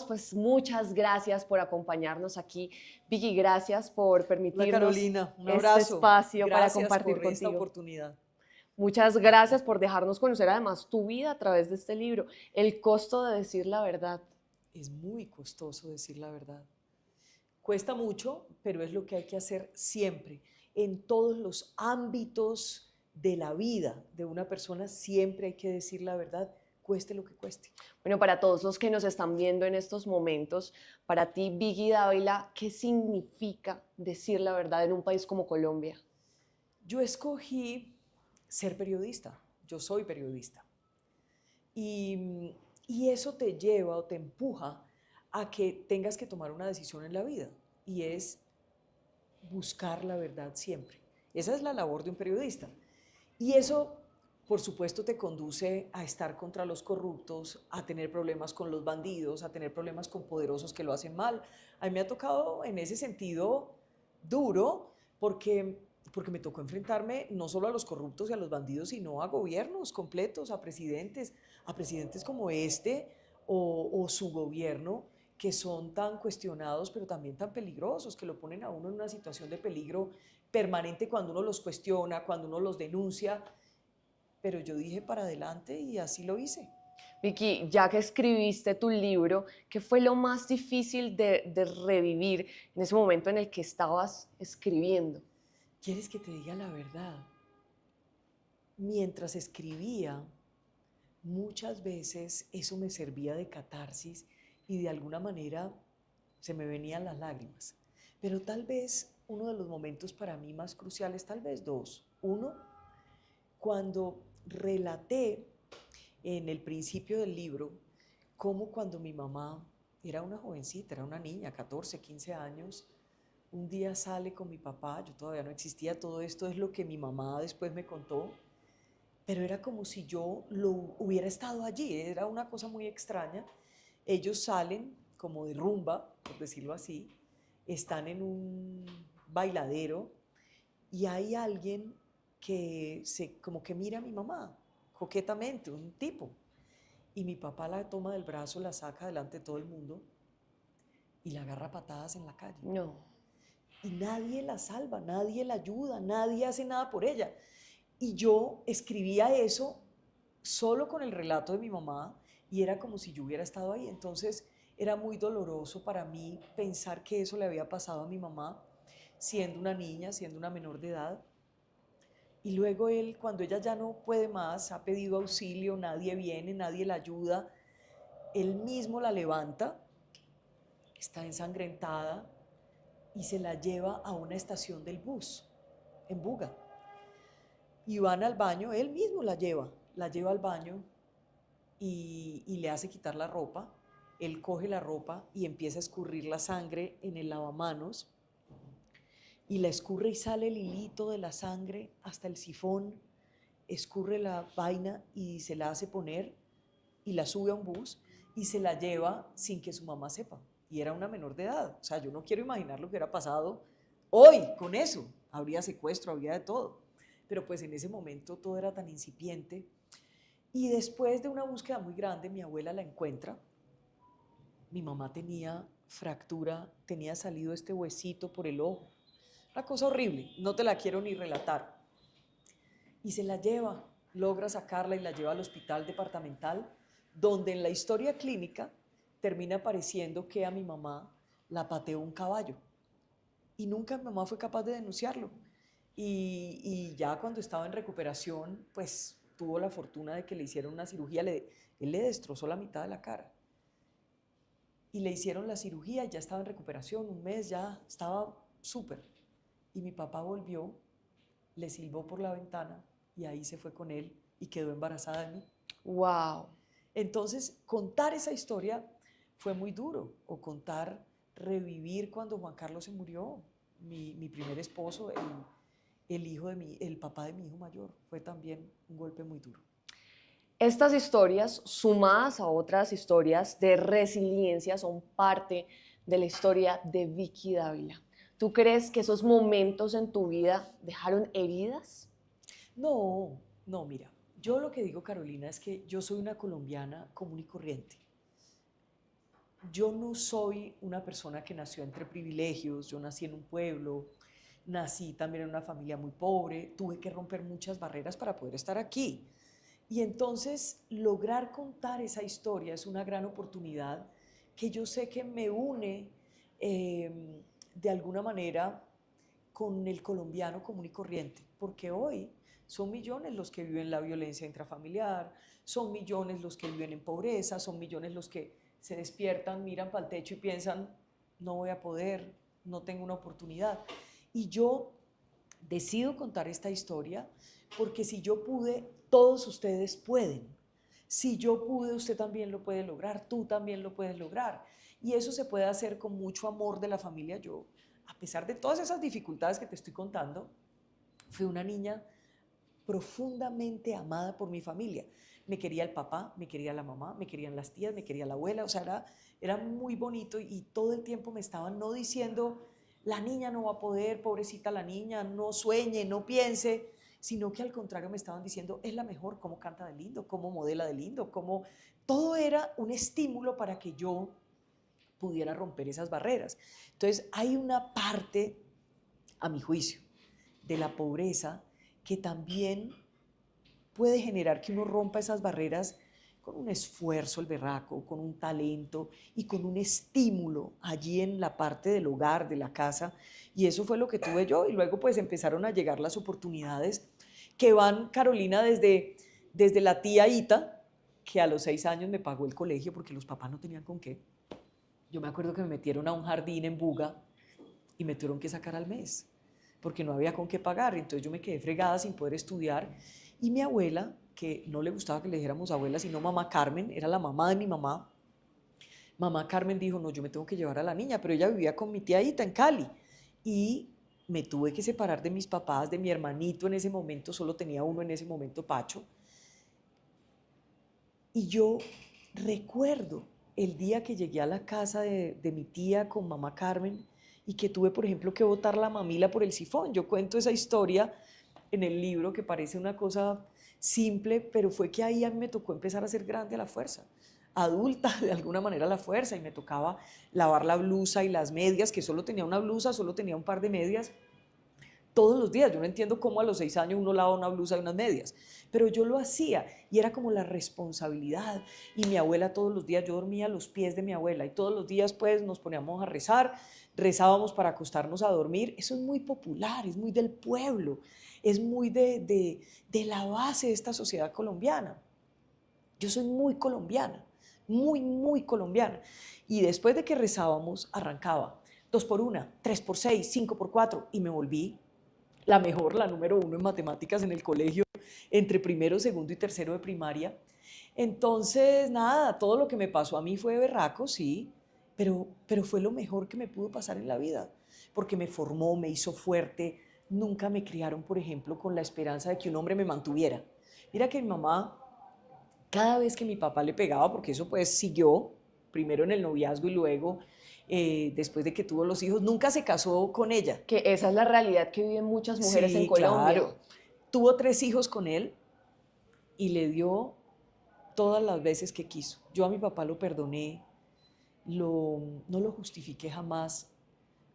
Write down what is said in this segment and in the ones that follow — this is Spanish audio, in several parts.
Pues muchas gracias por acompañarnos aquí. Vicky, gracias por Hola permitirnos Carolina, un este abrazo. espacio para Gracias compartir por esta contigo. oportunidad. Muchas gracias por dejarnos conocer además tu vida a través de este libro, El costo de decir la verdad. Es muy costoso decir la verdad. Cuesta mucho, pero es lo que hay que hacer siempre. En todos los ámbitos de la vida de una persona siempre hay que decir la verdad, cueste lo que cueste. Bueno, para todos los que nos están viendo en estos momentos, para ti, Vicky Dávila, ¿qué significa decir la verdad en un país como Colombia? Yo escogí ser periodista, yo soy periodista. Y eso te lleva o te empuja a que tengas que tomar una decisión en la vida y es buscar la verdad siempre. Esa es la labor de un periodista. Y eso, por supuesto, te conduce a estar contra los corruptos, a tener problemas con los bandidos, a tener problemas con poderosos que lo hacen mal. A mí me ha tocado en ese sentido duro porque me tocó enfrentarme no solo a los corruptos y a los bandidos, sino a gobiernos completos, a presidentes como este o su gobierno, que son tan cuestionados, pero también tan peligrosos, que lo ponen a uno en una situación de peligro permanente cuando uno los cuestiona, cuando uno los denuncia. Pero yo dije para adelante y así lo hice. Vicky, ya que escribiste tu libro, ¿qué fue lo más difícil de revivir en ese momento en el que estabas escribiendo? ¿Quieres que te diga la verdad? Mientras escribía, muchas veces eso me servía de catarsis y de alguna manera se me venían las lágrimas. Pero tal vez uno de los momentos para mí más cruciales, tal vez dos. Uno, cuando relaté en el principio del libro cómo cuando mi mamá era una jovencita, era una niña, 14, 15 años, un día sale con mi papá, yo todavía no existía, todo esto es lo que mi mamá después me contó, pero era como si yo lo hubiera estado allí, era una cosa muy extraña. Ellos salen como de rumba, por decirlo así, están en un bailadero y hay alguien que como que mira a mi mamá coquetamente, un tipo, y mi papá la toma del brazo, la saca delante de todo el mundo y la agarra a patadas en la calle. No. Y nadie la salva, nadie la ayuda, nadie hace nada por ella. Y yo escribía eso solo con el relato de mi mamá y era como si yo hubiera estado ahí. Entonces era muy doloroso para mí pensar que eso le había pasado a mi mamá siendo una niña, siendo una menor de edad. Y luego él, cuando ella ya no puede más, ha pedido auxilio, nadie viene, nadie la ayuda, él mismo la levanta, está ensangrentada y se la lleva a una estación del bus en Buga. Y van al baño, él mismo la lleva al baño y le hace quitar la ropa. Él coge la ropa y empieza a escurrir la sangre en el lavamanos y la escurre y sale el hilito de la sangre hasta el sifón, escurre la vaina y se la hace poner y la sube a un bus y se la lleva sin que su mamá sepa. Y era una menor de edad. O sea, yo no quiero imaginar lo que hubiera pasado hoy con eso. Habría secuestro, habría de todo. Pero pues en ese momento todo era tan incipiente. Y después de una búsqueda muy grande, mi abuela la encuentra. Mi mamá tenía fractura, tenía salido este huesito por el ojo. Una cosa horrible, no te la quiero ni relatar. Y se la lleva, logra sacarla y la lleva al hospital departamental, donde en la historia clínica termina apareciendo que a mi mamá la pateó un caballo. Y nunca mi mamá fue capaz de denunciarlo. Y ya cuando estaba en recuperación, pues tuvo la fortuna de que le hicieron una cirugía, él le destrozó la mitad de la cara. Y le hicieron la cirugía, ya estaba en recuperación, un mes ya estaba súper. Y mi papá volvió, le silbó por la ventana y ahí se fue con él y quedó embarazada de mí. Wow. Entonces, contar esa historia fue muy duro, o contar, revivir cuando Juan Carlos se murió, mi primer esposo, el papá de mi hijo mayor, fue también un golpe muy duro. Estas historias, sumadas a otras historias de resiliencia, son parte de la historia de Vicky Dávila. ¿Tú crees que esos momentos en tu vida dejaron heridas? No, no, mira, yo lo que digo, Carolina, es que yo soy una colombiana común y corriente. yo no soy una persona que nació entre privilegios, yo nací en un pueblo, nací también en una familia muy pobre, tuve que romper muchas barreras para poder estar aquí. Y entonces lograr contar esa historia es una gran oportunidad que yo sé que me une de alguna manera con el colombiano común y corriente, porque hoy son millones los que viven la violencia intrafamiliar, son millones los que viven en pobreza, son millones los que se despiertan, miran para el techo y piensan, no voy a poder, no tengo una oportunidad. Y yo decido contar esta historia porque si yo pude, todos ustedes pueden. Si yo pude, usted también lo puede lograr, tú también lo puedes lograr. Y eso se puede hacer con mucho amor de la familia. Yo, a pesar de todas esas dificultades que te estoy contando, fui una niña profundamente amada por mi familia. Me quería el papá, me quería la mamá, me querían las tías, me quería la abuela, o sea, era muy bonito y todo el tiempo me estaban no diciendo, la niña no va a poder, pobrecita la niña, no sueñe, no piense, sino que al contrario me estaban diciendo, es la mejor, cómo canta de lindo, cómo modela de lindo, cómo... Todo era un estímulo para que yo pudiera romper esas barreras. Entonces, hay una parte, a mi juicio, de la pobreza que también puede generar que uno rompa esas barreras con un esfuerzo, el berraco, con un talento y con un estímulo allí en la parte del hogar, de la casa. Y eso fue lo que tuve yo. Y luego pues empezaron a llegar las oportunidades que van, Carolina, desde la tía Ita, que a los 6 años me pagó el colegio porque los papás no tenían con qué. Yo me acuerdo que me metieron a un jardín en Buga y me tuvieron que sacar al mes porque no había con qué pagar. Entonces yo me quedé fregada sin poder estudiar. Y mi abuela, que no le gustaba que le dijéramos abuela, sino mamá Carmen, era la mamá de mi mamá. Mamá Carmen dijo, no, yo me tengo que llevar a la niña, pero ella vivía con mi tía Ita en Cali. Y me tuve que separar de mis papás, de mi hermanito en ese momento, solo tenía uno en ese momento, Pacho. Y yo recuerdo el día que llegué a la casa de mi tía con mamá Carmen y que tuve, por ejemplo, que botar la mamila por el sifón. Yo cuento esa historia en el libro que parece una cosa simple, pero fue que ahí a mí me tocó empezar a ser grande a la fuerza, adulta de alguna manera a la fuerza, y me tocaba lavar la blusa y las medias, que solo tenía una blusa, solo tenía un par de medias, todos los días. Yo no entiendo cómo a los 6 años uno lava una blusa y unas medias, pero yo lo hacía y era como la responsabilidad. Y mi abuela todos los días, yo dormía a los pies de mi abuela y todos los días pues nos poníamos a rezar, rezábamos para acostarnos a dormir. Eso es muy popular, es muy del pueblo, es muy de la base de esta sociedad colombiana. Yo soy muy colombiana, muy colombiana. Y después de que rezábamos, arrancaba 2 por 1, 3 por 6, 5 por 4 y me volví la mejor, la número 1 en matemáticas en el colegio, entre primero, segundo y tercero de primaria. Entonces, nada, todo lo que me pasó a mí fue berraco, sí, pero fue lo mejor que me pudo pasar en la vida, porque me formó, me hizo fuerte. Nunca me criaron, por ejemplo, con la esperanza de que un hombre me mantuviera. Mira que mi mamá, cada vez que mi papá le pegaba, porque eso pues siguió, primero en el noviazgo y luego después de que tuvo los hijos, nunca se casó con ella. Que esa es la realidad que viven muchas mujeres en Sí, Colombia. claro. Tuvo 3 hijos con él y le dio todas las veces que quiso. Yo a mi papá lo perdoné, no lo justifiqué jamás,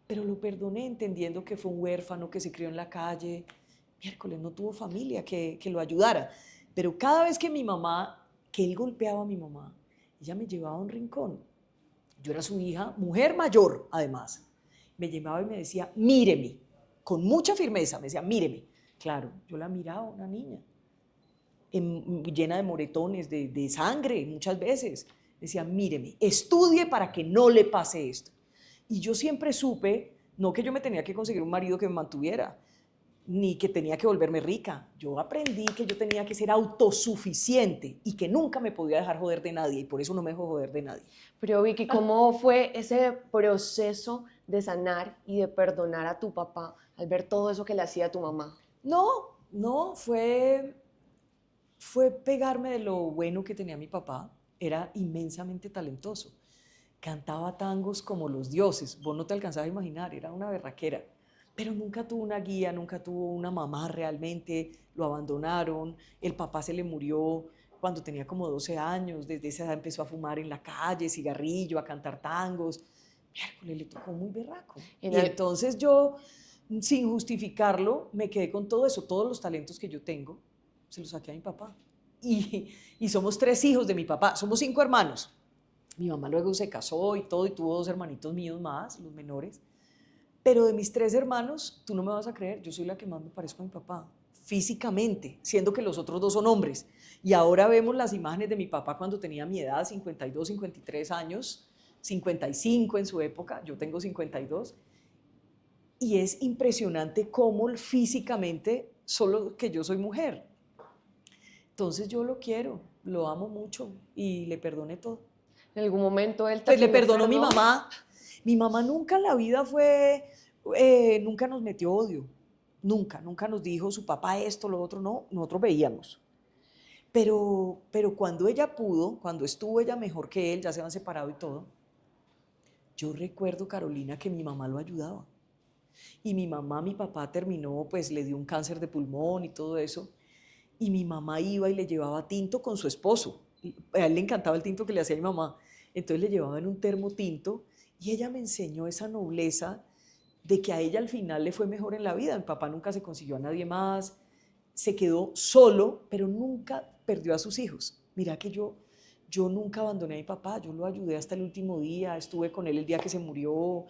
pero lo perdoné entendiendo que fue un huérfano que se crió en la calle. Miércoles, no tuvo familia que lo ayudara. Pero cada vez que mi mamá, que él golpeaba a mi mamá, ella me llevaba a un rincón. Yo era su hija, mujer mayor además. Me llevaba y me decía, míreme, con mucha firmeza, me decía, míreme. Claro, yo la miraba, una niña, llena de moretones, de sangre muchas veces. Decía, míreme, estudie para que no le pase esto. Y yo siempre supe, no que yo me tenía que conseguir un marido que me mantuviera, ni que tenía que volverme rica. Yo aprendí que yo tenía que ser autosuficiente y que nunca me podía dejar joder de nadie, y por eso no me dejo joder de nadie. Pero Vicky, ¿cómo fue ese proceso de sanar y de perdonar a tu papá al ver todo eso que le hacía a tu mamá? No, fue pegarme de lo bueno que tenía mi papá. Era inmensamente talentoso. Cantaba tangos como los dioses. Vos no te alcanzabas a imaginar, era una berraquera. Pero nunca tuvo una guía, nunca tuvo una mamá realmente. Lo abandonaron. El papá se le murió cuando tenía como 12 años, desde esa edad empezó a fumar en la calle, cigarrillo, a cantar tangos. Miércoles, le tocó muy berraco. En Y al- entonces yo, sin justificarlo, me quedé con todo eso, todos los talentos que yo tengo, se los saqué a mi papá. Y somos 3 hijos de mi papá, somos 5 hermanos. Mi mamá luego se casó y todo, y tuvo 2 hermanitos míos más, los menores. Pero de mis 3 hermanos, tú no me vas a creer, yo soy la que más me parezco a mi papá, físicamente, siendo que los otros 2 son hombres. Y ahora vemos las imágenes de mi papá cuando tenía mi edad, 52, 53 años, 55 en su época, yo tengo 52, y es impresionante cómo físicamente, solo que yo soy mujer. Entonces yo lo quiero, lo amo mucho y le perdoné todo. en algún momento él Pues le también lo perdonó mi perdonó. mamá. Mi mamá nunca en la vida nunca nos metió odio. Nunca, nunca nos dijo su papá esto, lo otro, no. Nosotros veíamos. Pero cuando ella pudo, cuando estuvo ella mejor que él, ya se han separado y todo, yo recuerdo, Carolina, que mi mamá lo ayudaba. Y mi papá terminó, pues le dio un cáncer de pulmón y todo eso. Y mi mamá iba y le llevaba tinto con su esposo. A él le encantaba el tinto que le hacía mi mamá. Entonces le llevaba en un termo tinto y ella me enseñó esa nobleza de que a ella al final le fue mejor en la vida. Mi papá nunca se consiguió a nadie más, se quedó solo, pero nunca perdió a sus hijos. Mira que yo nunca abandoné a mi papá, yo lo ayudé hasta el último día, estuve con él el día que se murió,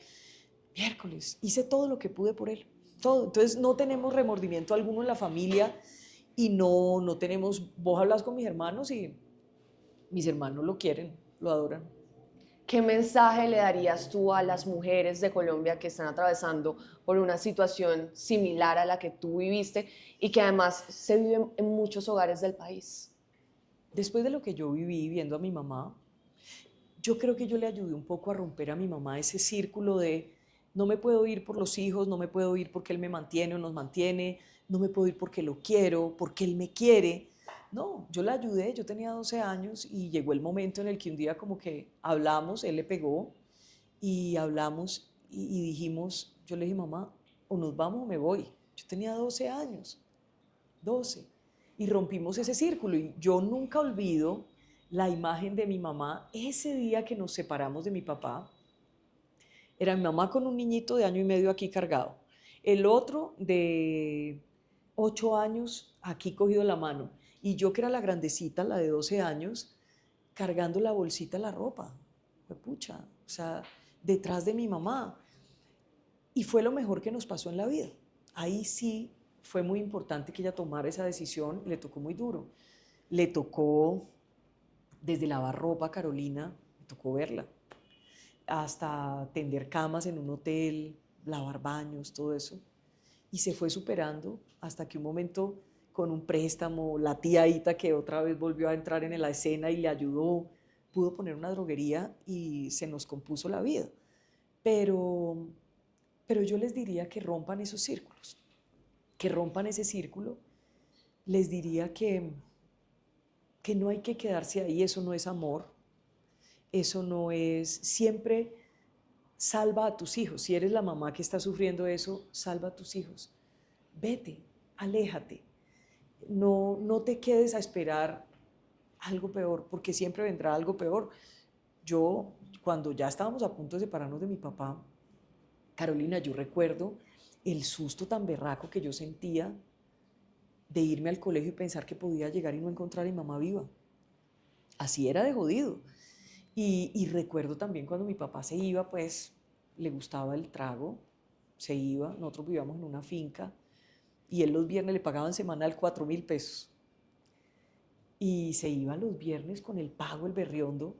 miércoles, hice todo lo que pude por él, todo. Entonces no tenemos remordimiento alguno en la familia y no tenemos, vos hablas con mis hermanos y mis hermanos lo quieren, lo adoran. ¿Qué mensaje le darías tú a las mujeres de Colombia que están atravesando por una situación similar a la que tú viviste y que además se vive en muchos hogares del país? Después de lo que yo viví viendo a mi mamá, yo creo que yo le ayudé un poco a romper a mi mamá ese círculo de no me puedo ir por los hijos, no me puedo ir porque él me mantiene o nos mantiene, no me puedo ir porque lo quiero, porque él me quiere. No, yo la ayudé, yo tenía 12 años y llegó el momento en el que un día como que hablamos, él le pegó y hablamos y dijimos, yo le dije, mamá, o nos vamos o me voy. Yo tenía 12 años, 12, y rompimos ese círculo y yo nunca olvido la imagen de mi mamá ese día que nos separamos de mi papá. Era mi mamá con un niñito de 1 año y medio aquí cargado, el otro de 8 años aquí cogido la mano, y yo que era la grandecita, la de 12 años, cargando la bolsita de la ropa. Fue pucha, o sea, detrás de mi mamá. Y fue lo mejor que nos pasó en la vida. Ahí sí fue muy importante que ella tomara esa decisión, le tocó muy duro. Le tocó desde lavar ropa, Carolina, me tocó verla, hasta tender camas en un hotel, lavar baños, todo eso. Y se fue superando hasta que un momento, con un préstamo, la tía Ita, que otra vez volvió a entrar en la escena y le ayudó, pudo poner una droguería y se nos compuso la vida. Pero, pero yo les diría que rompan esos círculos, que rompan ese círculo. Les diría que no hay que quedarse ahí, eso no es amor, eso no es, siempre salva a tus hijos. Si eres la mamá que está sufriendo eso, salva a tus hijos. Vete, aléjate. No te quedes a esperar algo peor, porque siempre vendrá algo peor. Yo, cuando ya estábamos a punto de separarnos de mi papá, Carolina, yo recuerdo el susto tan berraco que yo sentía de irme al colegio y pensar que podía llegar y no encontrar a mi mamá viva. Así era de jodido. Y recuerdo también cuando mi papá se iba, pues le gustaba el trago, se iba, nosotros vivíamos en una finca y él los viernes le pagaban semanal 4.000 pesos. Y se iba los viernes con el pago, el berriondo,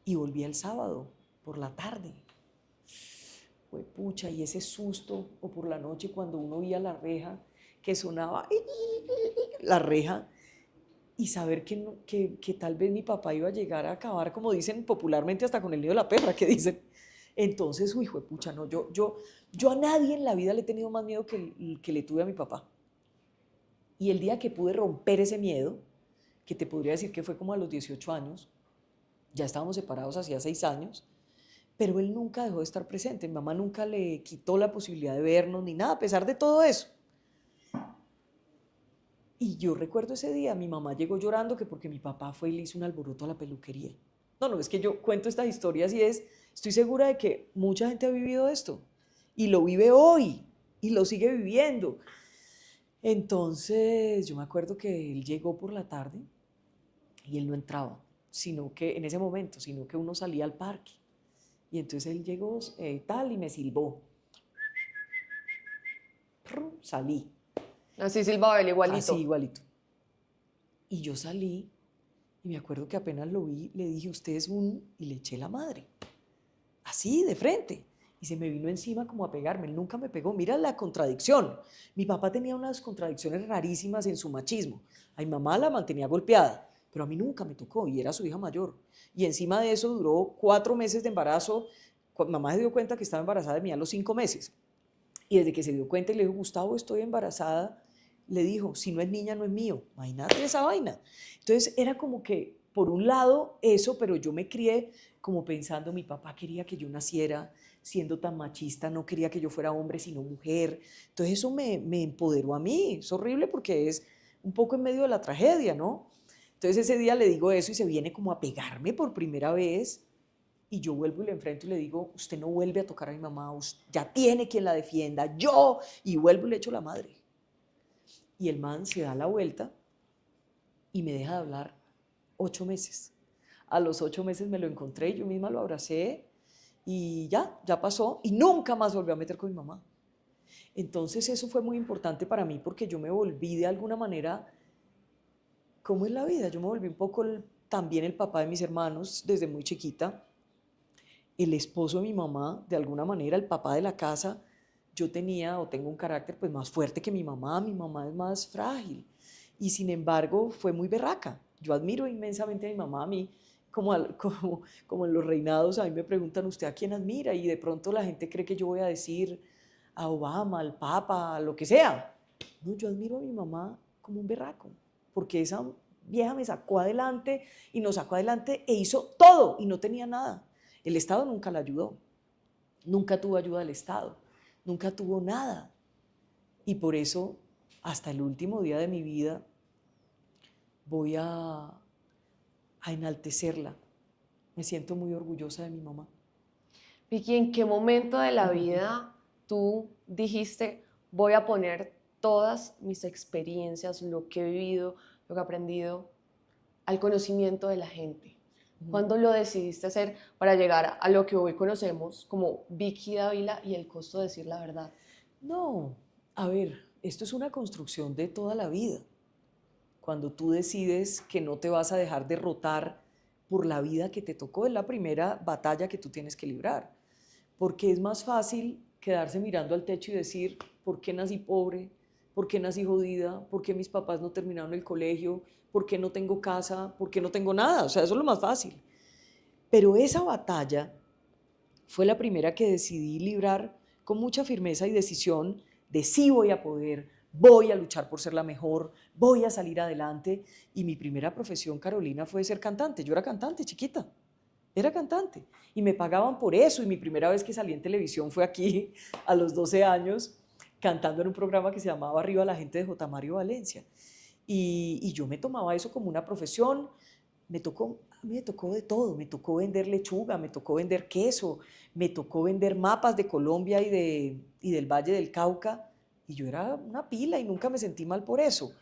y volvía el sábado por la tarde. Fue pucha, y ese susto, o por la noche cuando uno oía la reja, que sonaba la reja, y saber que tal vez mi papá iba a llegar a acabar, como dicen popularmente, hasta con el nido de la perra, que dicen. Entonces, uy, fue pucha, no, yo a nadie en la vida le he tenido más miedo que le tuve a mi papá. Y el día que pude romper ese miedo, que te podría decir que fue como a los 18 años, ya estábamos separados hacía 6 años, pero él nunca dejó de estar presente. Mi mamá nunca le quitó la posibilidad de vernos ni nada, a pesar de todo eso. Y yo recuerdo ese día, mi mamá llegó llorando que porque mi papá fue y le hizo un alboroto a la peluquería. No, es que yo cuento estas historias y estoy segura de que mucha gente ha vivido esto y lo vive hoy y lo sigue viviendo. Entonces, yo me acuerdo que él llegó por la tarde y él no entraba, sino que en ese momento, sino que uno salía al parque. Y entonces él llegó tal y me silbó. Salí, Así silbaba él así igualito. igualito. Y yo salí y me acuerdo que apenas lo vi, le dije, usted es un... y le eché la madre. Así, de frente. Y se me vino encima como a pegarme. Él nunca me pegó. Mira la contradicción. Mi papá tenía unas contradicciones rarísimas en su machismo. A mi mamá la mantenía golpeada, pero a mí nunca me tocó y era su hija mayor. Y encima de eso duró 4 meses de embarazo. Mamá se dio cuenta que estaba embarazada de mí a los 5 meses. Y desde que se dio cuenta y le dijo, Gustavo, estoy embarazada, le dijo, si no es niña, no es mío. Imagínate esa vaina. Entonces era como que, por un lado, eso, pero yo me crié como pensando, mi papá quería que yo naciera siendo tan machista, no quería que yo fuera hombre, sino mujer. Entonces eso me empoderó a mí. Es horrible porque es un poco en medio de la tragedia, ¿no? Entonces ese día le digo eso y se viene como a pegarme por primera vez. Y yo vuelvo y le enfrento y le digo, usted no vuelve a tocar a mi mamá, ya tiene quien la defienda, yo. Y vuelvo y le echo la madre. Y el man se da la vuelta y me deja de hablar 8 meses. A los 8 meses me lo encontré, yo misma lo abracé y ya pasó. Y nunca más volvió a meter con mi mamá. Entonces eso fue muy importante para mí porque yo me volví de alguna manera, ¿cómo es la vida? Yo me volví un poco también el papá de mis hermanos desde muy chiquita, el esposo de mi mamá, de alguna manera, el papá de la casa. Yo tenía o tengo un carácter pues más fuerte que mi mamá es más frágil y sin embargo fue muy berraca. Yo admiro inmensamente a mi mamá, a mí como en los reinados a mí me preguntan usted a quién admira y de pronto la gente cree que yo voy a decir a Obama, al Papa, a lo que sea. No, yo admiro a mi mamá como un berraco, porque esa vieja me sacó adelante y nos sacó adelante e hizo todo y no tenía nada. El Estado nunca la ayudó, nunca tuvo ayuda del Estado, nunca tuvo nada. Y por eso, hasta el último día de mi vida, voy a enaltecerla. Me siento muy orgullosa de mi mamá. Vicky, ¿en qué momento de la vida tú dijiste, voy a poner todas mis experiencias, lo que he vivido, lo que he aprendido, al conocimiento de la gente? ¿Cuándo lo decidiste hacer para llegar a lo que hoy conocemos como Vicky Dávila y el costo de decir la verdad? No, a ver, esto es una construcción de toda la vida. Cuando tú decides que no te vas a dejar derrotar por la vida que te tocó, es la primera batalla que tú tienes que librar. Porque es más fácil quedarse mirando al techo y decir, ¿por qué nací pobre? ¿Por qué nací jodida? ¿Por qué mis papás no terminaron el colegio? ¿Por qué no tengo casa? ¿Por qué no tengo nada? O sea, eso es lo más fácil. Pero esa batalla fue la primera que decidí librar con mucha firmeza y decisión de sí voy a poder, voy a luchar por ser la mejor, voy a salir adelante. Y mi primera profesión, Carolina, fue ser cantante. Yo era cantante chiquita, era cantante y me pagaban por eso. Y mi primera vez que salí en televisión fue aquí a los 12 años cantando en un programa que se llamaba Arriba la gente de J. Mario Valencia. Y yo me tomaba eso como una profesión. A mí me tocó de todo, me tocó vender lechuga, me tocó vender queso, me tocó vender mapas de Colombia y del Valle del Cauca, y yo era una pila y nunca me sentí mal por eso.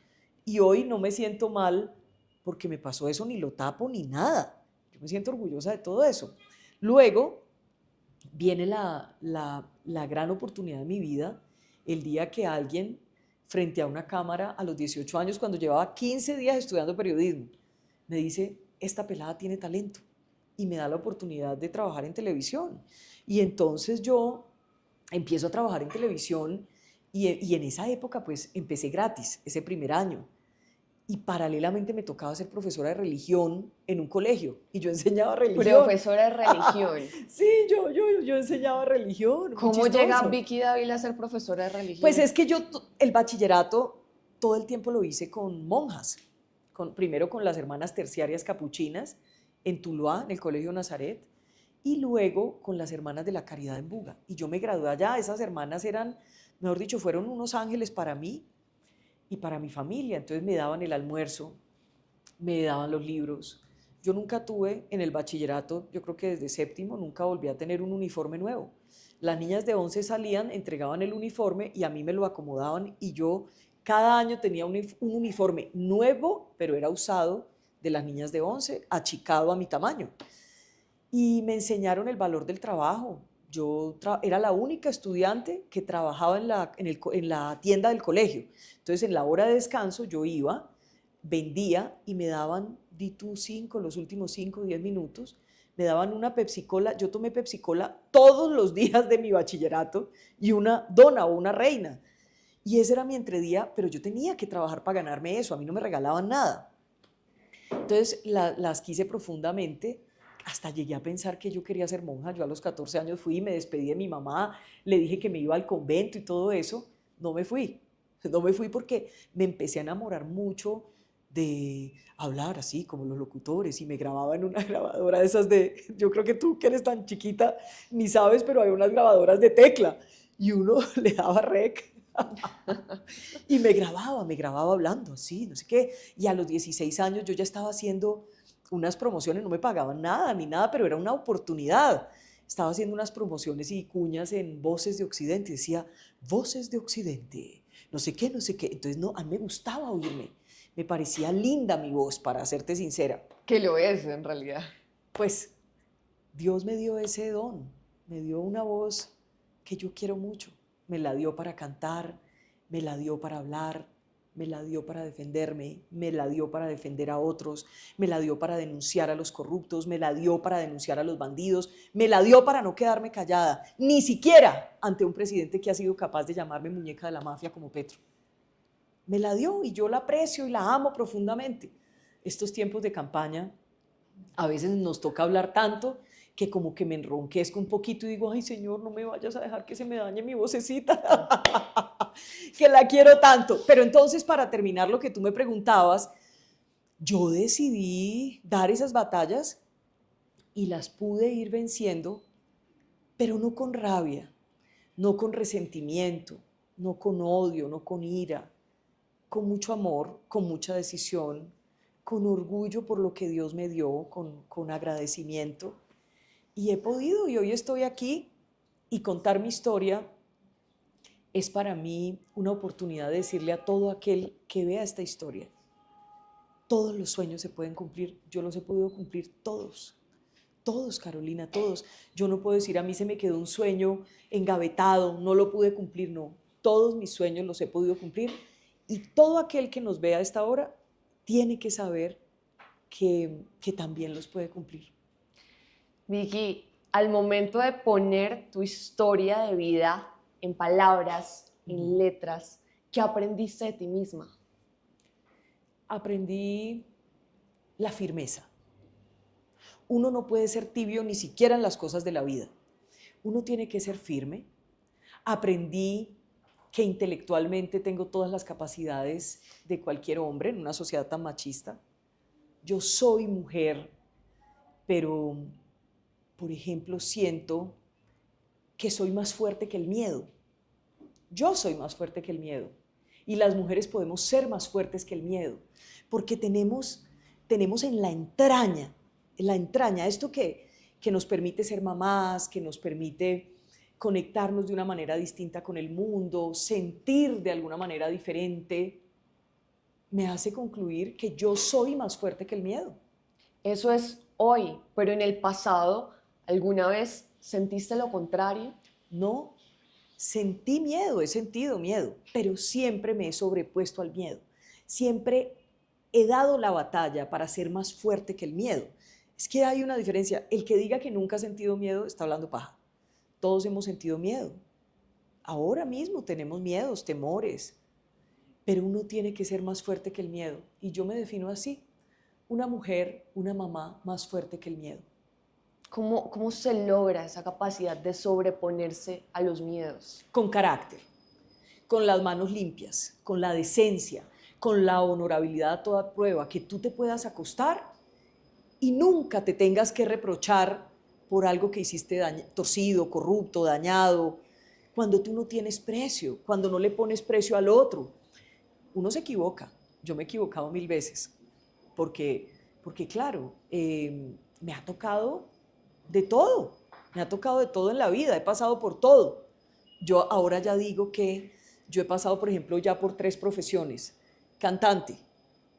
Y hoy no me siento mal porque me pasó eso, ni lo tapo, ni nada. Yo me siento orgullosa de todo eso. Luego viene la gran oportunidad de mi vida, el día que alguien frente a una cámara a los 18 años, cuando llevaba 15 días estudiando periodismo, me dice, esta pelada tiene talento y me da la oportunidad de trabajar en televisión. Y entonces yo empiezo a trabajar en televisión y en esa época pues empecé gratis, ese primer año. Y paralelamente me tocaba ser profesora de religión en un colegio y yo enseñaba religión. Profesora de religión. Sí, yo enseñaba religión, muy ¿Cómo llega chistoso. Vicky Dávila a ser profesora de religión? Pues es que yo el bachillerato todo el tiempo lo hice con monjas, primero con las hermanas terciarias capuchinas en Tuluá, en el Colegio Nazaret, y luego con las hermanas de la Caridad en Buga. Y yo me gradué allá, esas hermanas eran, mejor dicho, fueron unos ángeles para mí. y para mi familia. Entonces me daban el almuerzo, me daban los libros. Yo nunca tuve en el bachillerato, yo creo que desde séptimo, nunca volví a tener un uniforme nuevo. Las niñas de 11 salían, entregaban el uniforme y a mí me lo acomodaban y yo cada año tenía un uniforme nuevo, pero era usado, de las niñas de 11, achicado a mi tamaño. Y me enseñaron el valor del trabajo. Yo era la única estudiante que trabajaba en la tienda del colegio. Entonces, en la hora de descanso yo iba, vendía y me daban, di tú 5, los últimos 5 o 10 minutos, me daban una Pepsi Cola. Yo tomé Pepsi Cola todos los días de mi bachillerato y una dona o una reina. Y ese era mi entredía, pero yo tenía que trabajar para ganarme eso, a mí no me regalaban nada. Entonces las quise profundamente, hasta llegué a pensar que yo quería ser monja. Yo a los 14 años fui y me despedí de mi mamá, le dije que me iba al convento y todo eso. No me fui porque me empecé a enamorar mucho de hablar así como los locutores y me grababa en una grabadora de esas yo creo que tú que eres tan chiquita ni sabes, pero hay unas grabadoras de tecla y uno le daba rec y me grababa hablando así, no sé qué. Y a los 16 años yo ya estaba haciendo unas promociones, no me pagaban nada ni nada, pero era una oportunidad. Estaba haciendo unas promociones y cuñas en Voces de Occidente. Decía, Voces de Occidente, no sé qué, no sé qué. Entonces, no, a mí me gustaba oírme. Me parecía linda mi voz, para serte sincera. Que lo es, en realidad. Pues Dios me dio ese don, me dio una voz que yo quiero mucho. Me la dio para cantar, me la dio para hablar, me la dio para defenderme, me la dio para defender a otros, me la dio para denunciar a los corruptos, me la dio para denunciar a los bandidos, me la dio para no quedarme callada, ni siquiera ante un presidente que ha sido capaz de llamarme muñeca de la mafia como Petro. Me la dio y yo la aprecio y la amo profundamente. Estos tiempos de campaña a veces nos toca hablar tanto que como que me enronquezco un poquito y digo, ay Señor, no me vayas a dejar que se me dañe mi vocecita, que la quiero tanto. Pero entonces, para terminar lo que tú me preguntabas, yo decidí dar esas batallas y las pude ir venciendo, pero no con rabia, no con resentimiento, no con odio, no con ira, con mucho amor, con mucha decisión, con orgullo por lo que Dios me dio, con agradecimiento. Y he podido, y hoy estoy aquí, y contar mi historia es para mí una oportunidad de decirle a todo aquel que vea esta historia, todos los sueños se pueden cumplir. Yo los he podido cumplir todos. Todos, Carolina, todos. Yo no puedo decir, a mí se me quedó un sueño engavetado, no lo pude cumplir, no. Todos mis sueños los he podido cumplir y todo aquel que nos vea a esta hora tiene que saber que también los puede cumplir. Vicky, al momento de poner tu historia de vida en palabras, en letras, ¿qué aprendiste de ti misma? Aprendí la firmeza. Uno no puede ser tibio ni siquiera en las cosas de la vida. Uno tiene que ser firme. Aprendí que intelectualmente tengo todas las capacidades de cualquier hombre en una sociedad tan machista. Yo soy mujer, pero, por ejemplo, siento que soy más fuerte que el miedo. Yo soy más fuerte que el miedo. Y las mujeres podemos ser más fuertes que el miedo, porque tenemos en la entraña esto que nos permite ser mamás, que nos permite conectarnos de una manera distinta con el mundo, sentir de alguna manera diferente, me hace concluir que yo soy más fuerte que el miedo. Eso es hoy, pero en el pasado, ¿alguna vez sentiste lo contrario? No, sentí miedo, he sentido miedo, pero siempre me he sobrepuesto al miedo. Siempre he dado la batalla para ser más fuerte que el miedo. Es que hay una diferencia. El que diga que nunca ha sentido miedo está hablando paja. Todos hemos sentido miedo. Ahora mismo tenemos miedos, temores, pero uno tiene que ser más fuerte que el miedo. Y yo me defino así, una mujer, una mamá más fuerte que el miedo. ¿Cómo se logra esa capacidad de sobreponerse a los miedos? Con carácter, con las manos limpias, con la decencia, con la honorabilidad a toda prueba, que tú te puedas acostar y nunca te tengas que reprochar por algo que hiciste torcido, corrupto, dañado, cuando tú no tienes precio, cuando no le pones precio al otro. uno se equivoca. Yo me he equivocado 1000 veces, porque claro, me ha tocado de todo, me ha tocado de todo en la vida, he pasado por todo. Yo ahora ya digo que yo he pasado, por ejemplo, ya por 3 profesiones: cantante,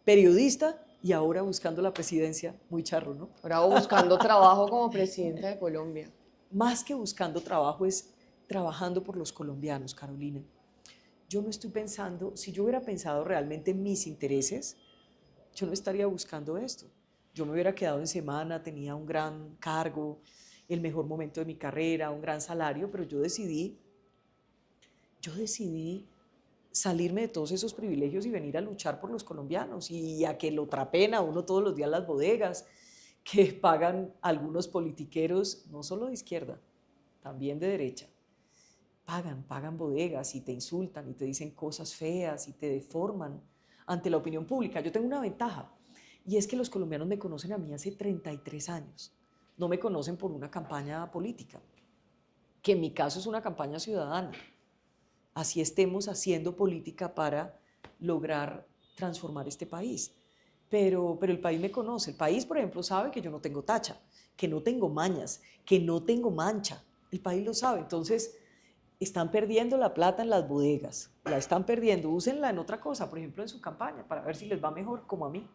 periodista y ahora buscando la presidencia, muy charro, ¿no? Ahora buscando trabajo como presidenta de Colombia. Más que buscando trabajo es trabajando por los colombianos, Carolina. Yo no estoy pensando, si yo hubiera pensado realmente en mis intereses, yo no estaría buscando esto. Yo me hubiera quedado en semana, tenía un gran cargo, el mejor momento de mi carrera, un gran salario, pero yo decidí salirme de todos esos privilegios y venir a luchar por los colombianos y a que lo trapen a uno todos los días las bodegas, que pagan algunos politiqueros, no solo de izquierda, también de derecha. Pagan bodegas y te insultan y te dicen cosas feas y te deforman ante la opinión pública. Yo tengo una ventaja y es que los colombianos me conocen a mí hace 33 años. No me conocen por una campaña política, que en mi caso es una campaña ciudadana. Así estemos haciendo política para lograr transformar este país. Pero el país me conoce. El país, por ejemplo, sabe que yo no tengo tacha, que no tengo mañas, que no tengo mancha. El país lo sabe. Entonces, están perdiendo la plata en las bodegas, la están perdiendo, úsenla en otra cosa, por ejemplo en su campaña, para ver si les va mejor como a mí.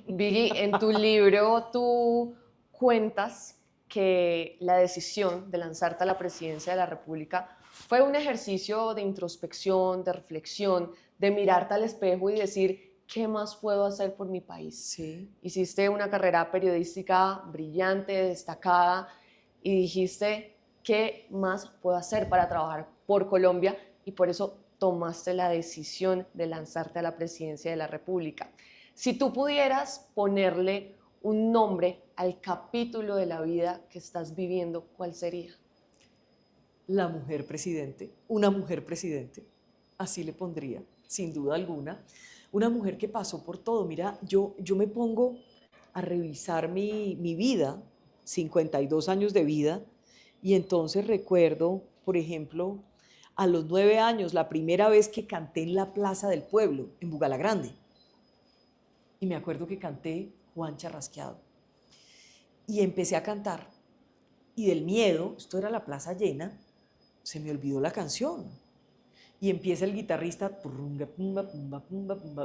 Vicky, en tu libro tú cuentas que la decisión de lanzarte a la presidencia de la República fue un ejercicio de introspección, de reflexión, de mirarte al espejo y decir, ¿qué más puedo hacer por mi país? Sí. Hiciste una carrera periodística brillante, destacada, y dijiste, ¿qué más puedo hacer para trabajar por Colombia? Y por eso tomaste la decisión de lanzarte a la presidencia de la República. Si tú pudieras ponerle un nombre al capítulo de la vida que estás viviendo, ¿cuál sería? La mujer presidente, una mujer presidente, así le pondría, sin duda alguna. Una mujer que pasó por todo. Mira, yo me pongo a revisar mi vida, 52 años de vida, y entonces recuerdo, por ejemplo, a los 9 años, la primera vez que canté en la Plaza del Pueblo, en Bugalagrande. Y me acuerdo que canté Juan Charrasqueado. Y empecé a cantar. Y del miedo, esto era la plaza llena, se me olvidó la canción. Y empieza el guitarrista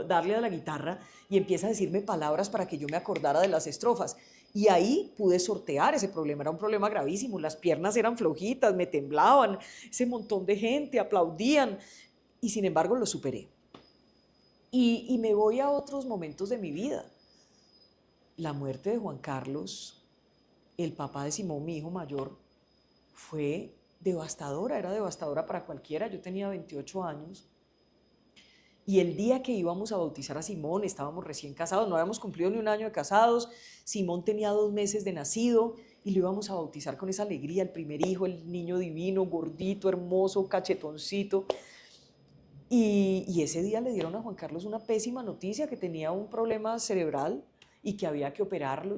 darle a la guitarra y empieza a decirme palabras para que yo me acordara de las estrofas. Y ahí pude sortear ese problema, era un problema gravísimo, las piernas eran flojitas, me temblaban, ese montón de gente aplaudían y sin embargo lo superé. Y me voy a otros momentos de mi vida. La muerte de Juan Carlos, el papá de Simón, mi hijo mayor, fue devastadora, era devastadora para cualquiera. Yo tenía 28 años y el día que íbamos a bautizar a Simón, estábamos recién casados, no habíamos cumplido ni un año de casados, Simón tenía 2 meses de nacido y lo íbamos a bautizar con esa alegría, el primer hijo, el niño divino, gordito, hermoso, cachetoncito. Y ese día le dieron a Juan Carlos una pésima noticia, que tenía un problema cerebral y que había que operarlo.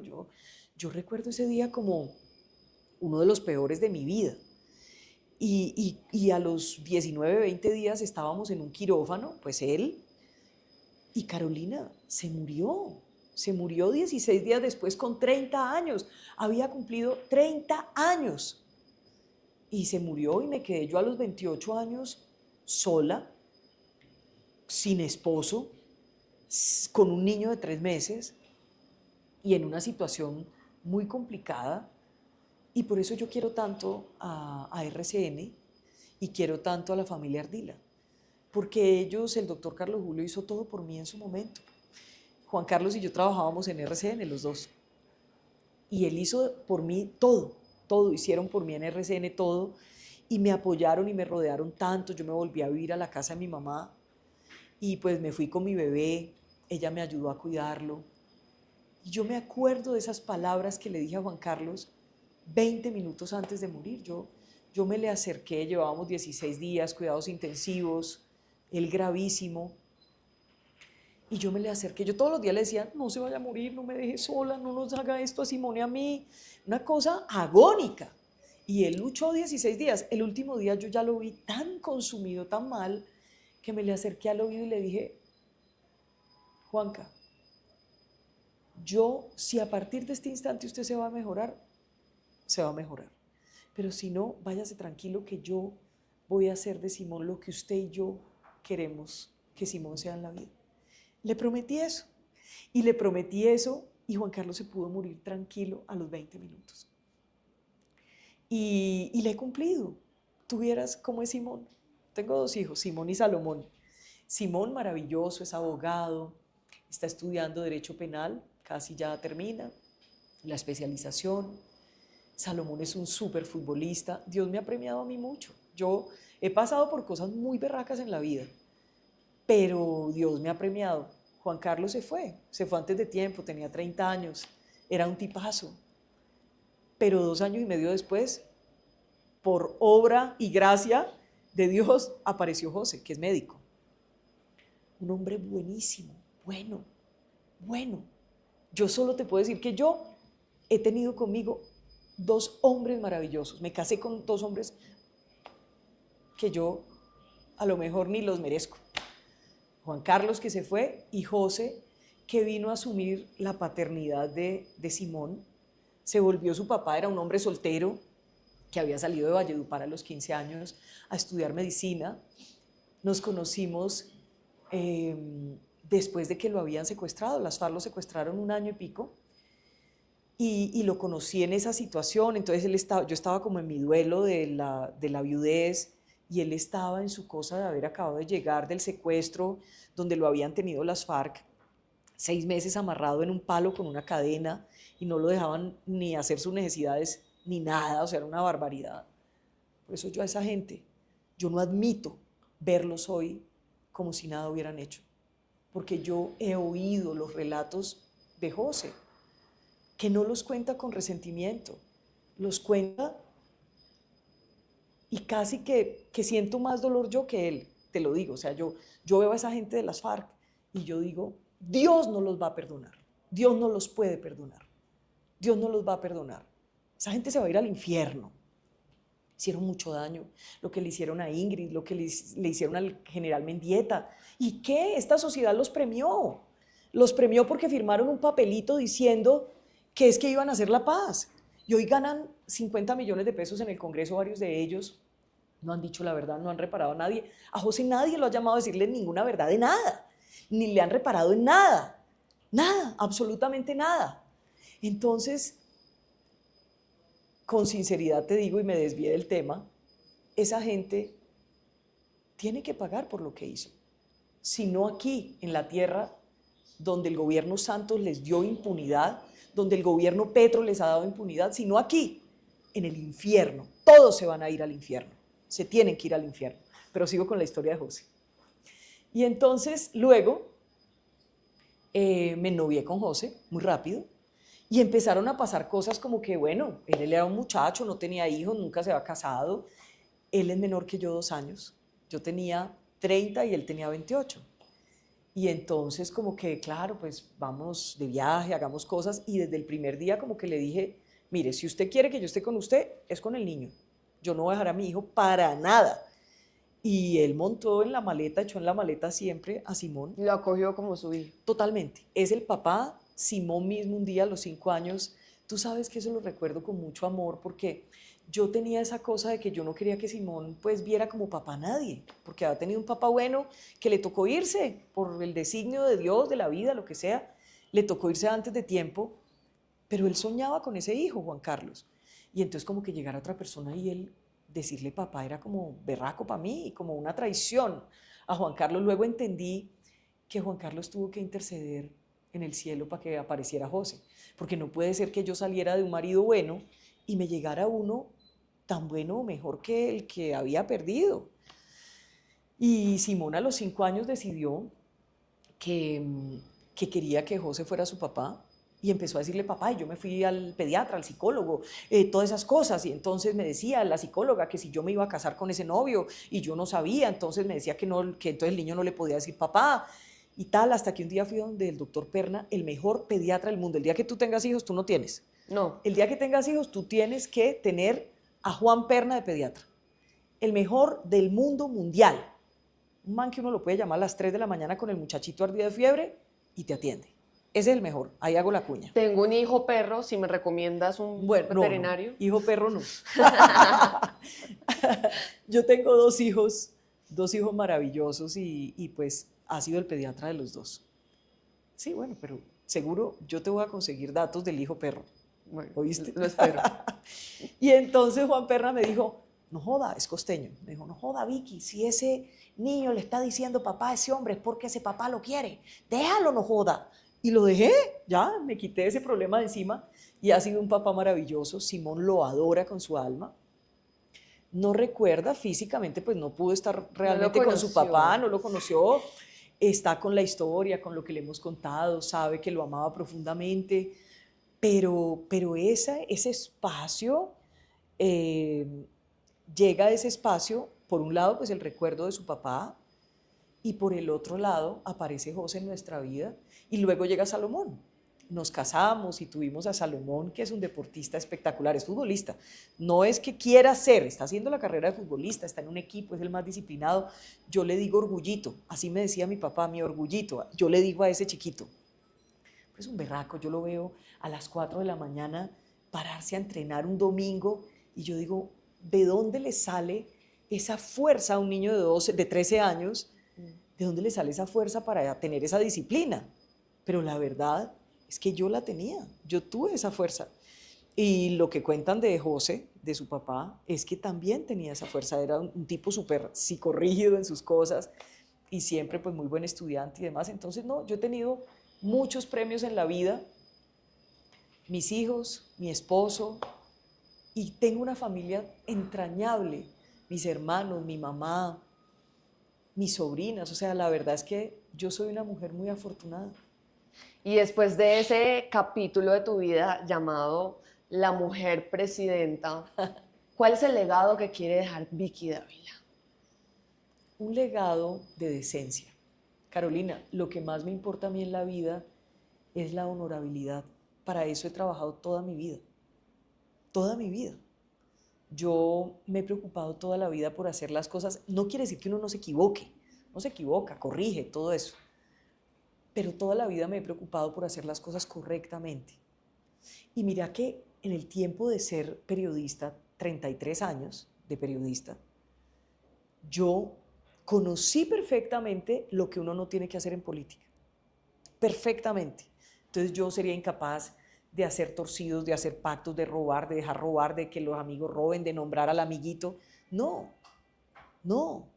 Yo recuerdo ese día como uno de los peores de mi vida. Y a los 19, 20 días estábamos en un quirófano, pues él, y Carolina se murió 16 días después con 30 años, había cumplido 30 años, y se murió y me quedé yo a los 28 años sola, sin esposo, con un niño de 3 meses y en una situación muy complicada. Y por eso yo quiero tanto a RCN y quiero tanto a la familia Ardila, porque ellos, el doctor Carlos Julio hizo todo por mí en su momento. Juan Carlos y yo trabajábamos en RCN, los dos, y él hizo por mí todo, hicieron por mí en RCN todo, y me apoyaron y me rodearon tanto. Yo me volví a vivir a la casa de mi mamá, y pues me fui con mi bebé, ella me ayudó a cuidarlo, y yo me acuerdo de esas palabras que le dije a Juan Carlos 20 minutos antes de morir. Yo me le acerqué, llevábamos 16 días, cuidados intensivos, él gravísimo, y yo me le acerqué, yo todos los días le decía, no se vaya a morir, no me deje sola, no nos haga esto a Simón y a mí, una cosa agónica. Y él luchó 16 días, el último día yo ya lo vi tan consumido, tan mal, que me le acerqué al oído y le dije, Juanca, si a partir de este instante usted se va a mejorar, se va a mejorar. Pero si no, váyase tranquilo que yo voy a hacer de Simón lo que usted y yo queremos que Simón sea en la vida. Le prometí eso. Y le prometí eso y Juan Carlos se pudo morir tranquilo a los 20 minutos. Y le he cumplido. Tuvieras cómo es Simón. Tengo 2 hijos, Simón y Salomón. Simón, maravilloso, es abogado, está estudiando Derecho Penal, casi ya termina la especialización. Salomón es un súper futbolista. Dios me ha premiado a mí mucho. Yo he pasado por cosas muy berracas en la vida, pero Dios me ha premiado. Juan Carlos se fue antes de tiempo, tenía 30 años, era un tipazo. Pero 2 años y medio después, por obra y gracia de Dios, apareció José, que es médico. Un hombre buenísimo, bueno. Yo solo te puedo decir que yo he tenido conmigo 2 hombres maravillosos. Me casé con 2 hombres que yo a lo mejor ni los merezco. Juan Carlos, que se fue, y José, que vino a asumir la paternidad de Simón. Se volvió su papá, era un hombre soltero que había salido de Valledupar a los 15 años a estudiar medicina. Nos conocimos después de que lo habían secuestrado. Las FARC lo secuestraron 1 año y pico. Y lo conocí en esa situación. Entonces yo estaba como en mi duelo de la viudez, y él estaba en su cosa de haber acabado de llegar del secuestro donde lo habían tenido las FARC 6 meses amarrado en un palo con una cadena y no lo dejaban ni hacer sus necesidades ni nada, o sea, era una barbaridad. Por eso yo a esa gente, yo no admito verlos hoy como si nada hubieran hecho, porque yo he oído los relatos de José, que no los cuenta con resentimiento, los cuenta y casi que siento más dolor yo que él, te lo digo. O sea, yo veo a esa gente de las FARC y yo digo, Dios no los va a perdonar, Dios no los puede perdonar, Dios no los va a perdonar. Esa gente se va a ir al infierno. Hicieron mucho daño, lo que le hicieron a Ingrid, lo que le hicieron al general Mendieta. ¿Y qué? Esta sociedad los premió porque firmaron un papelito diciendo que es que iban a hacer la paz. Y hoy ganan 50 millones de pesos en el Congreso, varios de ellos. No han dicho la verdad, no han reparado a nadie. A José nadie lo ha llamado a decirle ninguna verdad de nada, ni le han reparado en nada, nada, absolutamente nada. Entonces, con sinceridad te digo, y me desvié del tema, esa gente tiene que pagar por lo que hizo. Si no aquí, en la tierra, donde el gobierno Santos les dio impunidad, donde el gobierno Petro les ha dado impunidad, sino aquí, en el infierno. Todos se van a ir al infierno, se tienen que ir al infierno. Pero sigo con la historia de José. Y entonces, luego, me novié con José, muy rápido, y empezaron a pasar cosas como que, bueno, él era un muchacho, no tenía hijos, nunca se había casado, él es menor que yo 2 años, yo tenía 30 y él tenía 28. Y entonces como que, claro, pues vamos de viaje, hagamos cosas, y desde el primer día como que le dije, mire, si usted quiere que yo esté con usted, es con el niño. Yo no voy a dejar a mi hijo para nada. Y él montó en la maleta, echó en la maleta siempre a Simón. Lo acogió como su hijo. Totalmente. Es el papá. Simón mismo un día a los 5 años, tú sabes que eso lo recuerdo con mucho amor, porque yo tenía esa cosa de que yo no quería que Simón pues viera como papá a nadie, porque había tenido un papá bueno que le tocó irse por el designio de Dios, de la vida, lo que sea, le tocó irse antes de tiempo, pero él soñaba con ese hijo, Juan Carlos. Y entonces como que llegara otra persona y él decirle papá era como berraco para mí, como una traición a Juan Carlos. Luego entendí que Juan Carlos tuvo que interceder en el cielo para que apareciera José, porque no puede ser que yo saliera de un marido bueno y me llegara uno tan bueno o mejor que el que había perdido. Y Simón a los 5 años decidió que quería que José fuera su papá y empezó a decirle papá, y yo me fui al pediatra, al psicólogo, todas esas cosas, y entonces me decía la psicóloga que si yo me iba a casar con ese novio y yo no sabía, entonces me decía que, no, que entonces el niño no le podía decir papá y tal, hasta que un día fui donde el doctor Perna, el mejor pediatra del mundo. El día que tú tengas hijos, tú no tienes. No. El día que tengas hijos, tú tienes que tener a Juan Perna de pediatra, el mejor del mundo mundial. Un man que uno lo puede llamar a las 3 de la mañana con el muchachito ardido de fiebre y te atiende. Ese es el mejor, ahí hago la cuña. Tengo un hijo perro, si me recomiendas un veterinario. No, hijo perro no. Yo tengo dos hijos maravillosos y pues ha sido el pediatra de los dos. Sí, bueno, pero seguro yo te voy a conseguir datos del hijo perro. Bueno, ¿Oíste? lo espero. Y entonces Juan Perna me dijo, no joda, es costeño. Me dijo, no joda, Vicky, si ese niño le está diciendo papá a ese hombre es porque ese papá lo quiere. Déjalo, no joda. Y lo dejé, ya, me quité ese problema de encima y ha sido un papá maravilloso. Simón lo adora con su alma. No recuerda físicamente, pues no pudo estar realmente con su papá, no lo conoció. Está con la historia, con lo que le hemos contado, sabe que lo amaba profundamente, pero ese espacio, llega a ese espacio, por un lado, pues el recuerdo de su papá, y por el otro lado aparece José en nuestra vida, y luego llega Salomón. Nos casamos y tuvimos a Salomón, que es un deportista espectacular, es futbolista. No es que quiera ser, está haciendo la carrera de futbolista, está en un equipo, es el más disciplinado. Yo le digo orgullito, así me decía mi papá, mi orgullito. Yo le digo a ese chiquito, es un berraco, yo lo veo a las 4 de la mañana pararse a entrenar un domingo y yo digo, ¿de dónde le sale esa fuerza a un niño de 13 años? ¿De dónde le sale esa fuerza para tener esa disciplina? Pero la verdad es que yo la tenía, yo tuve esa fuerza. Y lo que cuentan de José, de su papá, es que también tenía esa fuerza, era un tipo súper psicorrígido en sus cosas y siempre pues muy buen estudiante y demás. Entonces no, yo he tenido muchos premios en la vida, mis hijos, mi esposo, y tengo una familia entrañable, mis hermanos, mi mamá, mis sobrinas, o sea, la verdad es que yo soy una mujer muy afortunada. Y después de ese capítulo de tu vida llamado La Mujer Presidenta, ¿cuál es el legado que quiere dejar Vicky Dávila? Un legado de decencia. Carolina, lo que más me importa a mí en la vida es la honorabilidad. Para eso he trabajado toda mi vida. Toda mi vida. Yo me he preocupado toda la vida por hacer las cosas. No quiere decir que uno no se equivoque. No se equivoca, corrige, todo eso. Pero toda la vida me he preocupado por hacer las cosas correctamente. Y mira que en el tiempo de ser periodista, 33 años de periodista, yo conocí perfectamente lo que uno no tiene que hacer en política. Perfectamente. Entonces yo sería incapaz de hacer torcidos, de hacer pactos, de robar, de dejar robar, de que los amigos roben, de nombrar al amiguito. No, no.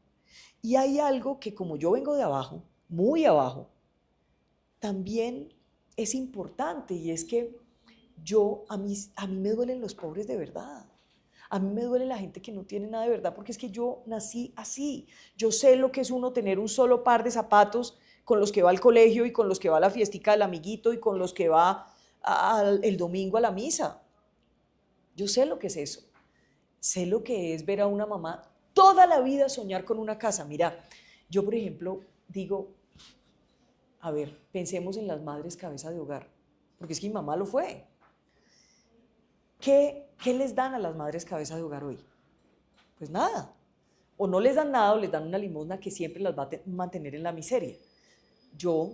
Y hay algo que como yo vengo de abajo, muy abajo, también es importante y es que a mí me duelen los pobres de verdad. A mí me duele la gente que no tiene nada de verdad porque es que yo nací así. Yo sé lo que es uno tener un solo par de zapatos con los que va al colegio y con los que va a la fiestica del amiguito y con los que va el domingo a la misa. Yo sé lo que es eso. Sé lo que es ver a una mamá toda la vida soñar con una casa. Mira, yo por ejemplo digo, a ver, pensemos en las madres cabeza de hogar, porque es que mi mamá lo fue. ¿Qué les dan a las madres cabeza de hogar hoy? Pues nada. O no les dan nada o les dan una limosna que siempre las va a mantener en la miseria. Yo,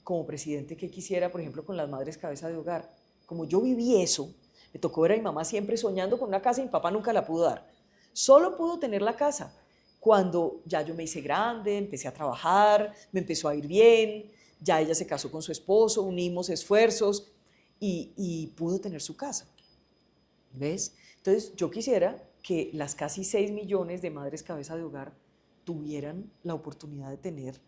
como presidente, ¿qué quisiera, por ejemplo, con las madres cabeza de hogar? Como yo viví eso, me tocó ver a mi mamá siempre soñando con una casa y mi papá nunca la pudo dar. Solo pudo tener la casa cuando ya yo me hice grande, empecé a trabajar, me empezó a ir bien, ya ella se casó con su esposo, unimos esfuerzos y pudo tener su casa. ¿Ves? Entonces yo quisiera que las casi 6 millones de madres cabeza de hogar tuvieran la oportunidad de tener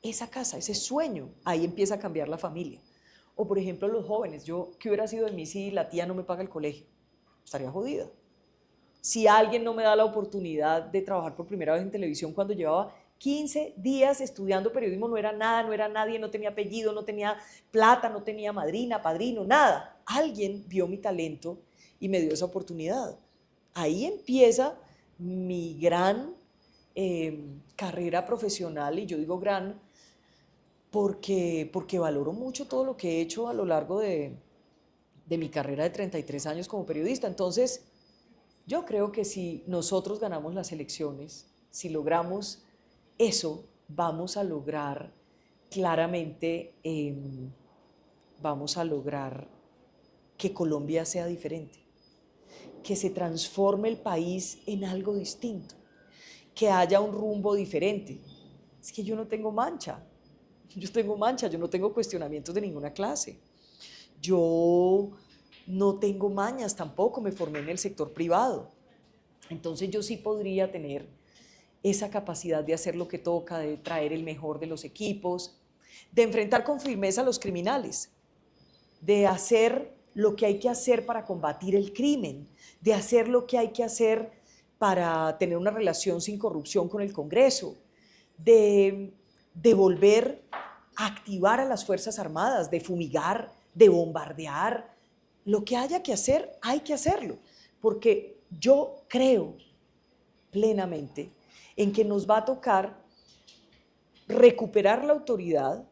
esa casa, ese sueño. Ahí empieza a cambiar la familia. O por ejemplo los jóvenes, ¿qué hubiera sido de mí si la tía no me paga el colegio? Estaría jodida. Si alguien no me da la oportunidad de trabajar por primera vez en televisión cuando llevaba 15 días estudiando periodismo, no era nada, no era nadie, no tenía apellido, no tenía plata, no tenía madrina, padrino, nada. Alguien vio mi talento y me dio esa oportunidad. Ahí empieza mi gran carrera profesional, y yo digo gran porque valoro mucho todo lo que he hecho a lo largo de mi carrera de 33 años como periodista. Entonces, yo creo que si nosotros ganamos las elecciones, si logramos eso, vamos a lograr claramente vamos a lograr que Colombia sea diferente, que se transforme el país en algo distinto, que haya un rumbo diferente. Es que yo no tengo mancha, yo no tengo cuestionamientos de ninguna clase. Yo no tengo mañas tampoco, me formé en el sector privado. Entonces yo sí podría tener esa capacidad de hacer lo que toca, de traer el mejor de los equipos, de enfrentar con firmeza a los criminales, de hacer lo que hay que hacer para combatir el crimen, de hacer lo que hay que hacer para tener una relación sin corrupción con el Congreso, de volver a activar a las Fuerzas Armadas, de fumigar, de bombardear. Lo que haya que hacer, hay que hacerlo, porque yo creo plenamente en que nos va a tocar recuperar la autoridad,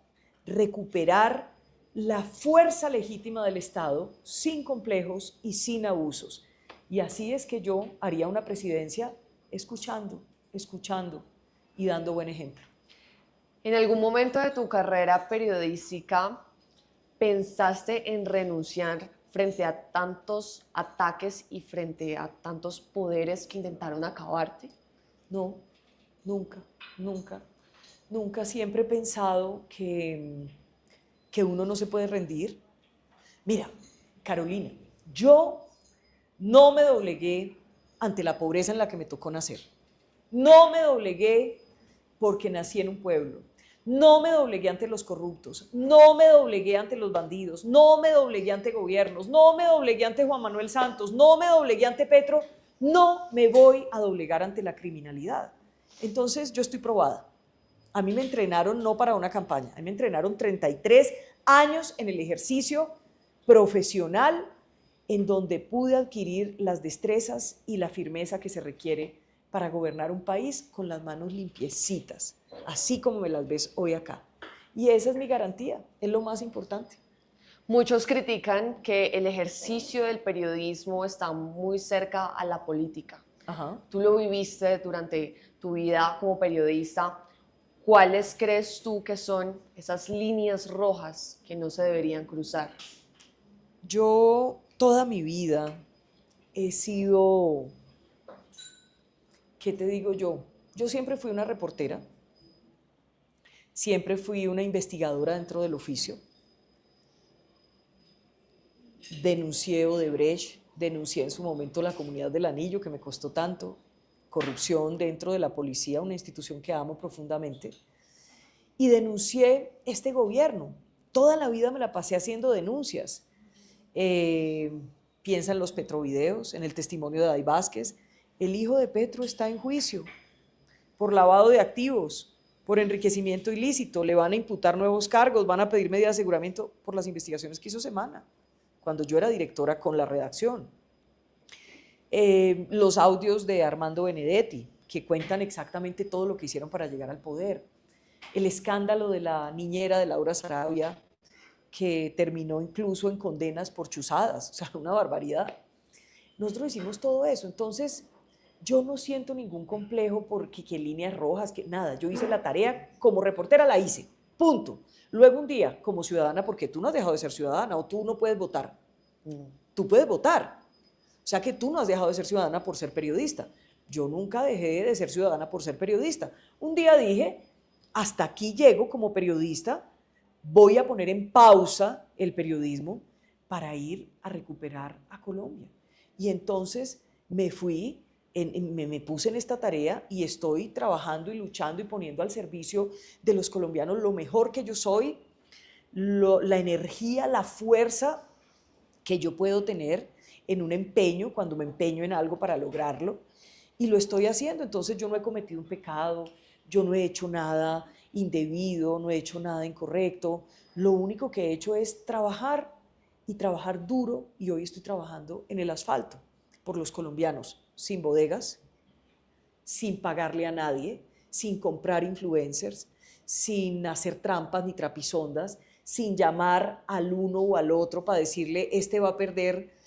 recuperar la fuerza legítima del Estado sin complejos y sin abusos. Y así es que yo haría una presidencia escuchando, escuchando y dando buen ejemplo. ¿En algún momento de tu carrera periodística pensaste en renunciar frente a tantos ataques y frente a tantos poderes que intentaron acabarte? No, nunca, nunca, nunca. Siempre he pensado que uno no se puede rendir. Mira, Carolina, yo no me doblegué ante la pobreza en la que me tocó nacer. No me doblegué porque nací en un pueblo. No me doblegué ante los corruptos. No me doblegué ante los bandidos. No me doblegué ante gobiernos. No me doblegué ante Juan Manuel Santos. No me doblegué ante Petro. No me voy a doblegar ante la criminalidad. Entonces yo estoy probada. A mí me entrenaron no para una campaña. A mí me entrenaron 33 años en el ejercicio profesional en donde pude adquirir las destrezas y la firmeza que se requiere para gobernar un país con las manos limpiecitas, así como me las ves hoy acá. Y esa es mi garantía, es lo más importante. Muchos critican que el ejercicio del periodismo está muy cerca a la política. Ajá. Tú lo viviste durante tu vida como periodista. ¿Cuáles crees tú que son esas líneas rojas que no se deberían cruzar? Yo toda mi vida he sido, ¿qué te digo yo? Yo siempre fui una reportera, siempre fui una investigadora dentro del oficio. Denuncié Odebrecht, denuncié en su momento la Comunidad del Anillo, que me costó tanto, corrupción dentro de la policía, una institución que amo profundamente, y denuncié este gobierno. Toda la vida me la pasé haciendo denuncias. Piensa en los petrovideos, en el testimonio de Day Vázquez. El hijo de Petro está en juicio por lavado de activos, por enriquecimiento ilícito, le van a imputar nuevos cargos, van a pedir medida de aseguramiento por las investigaciones que hizo Semana, cuando yo era directora con la redacción. Los audios de Armando Benedetti, que cuentan exactamente todo lo que hicieron para llegar al poder. El escándalo de la niñera de Laura Sarabia, que terminó incluso en condenas por chuzadas, o sea, una barbaridad. Nosotros hicimos todo eso, entonces yo no siento ningún complejo porque que líneas rojas, que nada, yo hice la tarea como reportera, la hice, punto. Luego un día, como ciudadana, porque tú no has dejado de ser ciudadana o tú no puedes votar, tú puedes votar, o sea que tú no has dejado de ser ciudadana por ser periodista. Yo nunca dejé de ser ciudadana por ser periodista. Un día dije, hasta aquí llego como periodista, voy a poner en pausa el periodismo para ir a recuperar a Colombia. Y entonces me fui, me puse en esta tarea y estoy trabajando y luchando y poniendo al servicio de los colombianos lo mejor que yo soy, la energía, la fuerza que yo puedo tener en un empeño, cuando me empeño en algo para lograrlo, y lo estoy haciendo. Entonces yo no he cometido un pecado, yo no he hecho nada indebido, no he hecho nada incorrecto. Lo único que he hecho es trabajar y trabajar duro, y hoy estoy trabajando en el asfalto por los colombianos, sin bodegas, sin pagarle a nadie, sin comprar influencers, sin hacer trampas ni trapisondas, sin llamar al uno o al otro para decirle, este va a perder,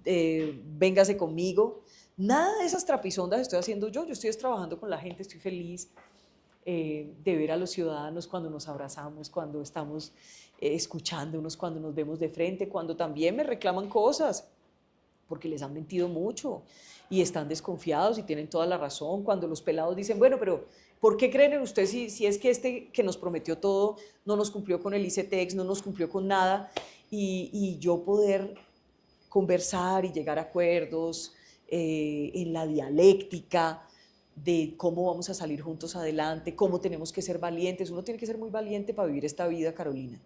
véngase conmigo. Nada de esas trapisondas estoy haciendo yo estoy trabajando con la gente, estoy feliz. de ver a los ciudadanos cuando nos abrazamos, cuando estamos escuchándonos, cuando nos vemos de frente, cuando también me reclaman cosas, porque les han mentido mucho y están desconfiados y tienen toda la razón. Cuando los pelados dicen, bueno, pero ¿por qué creen en usted si es que este que nos prometió todo no nos cumplió con el ICETEX, no nos cumplió con nada? Y yo poder conversar y llegar a acuerdos en la dialéctica de cómo vamos a salir juntos adelante, cómo tenemos que ser valientes. Uno tiene que ser muy valiente para vivir esta vida, Carolina.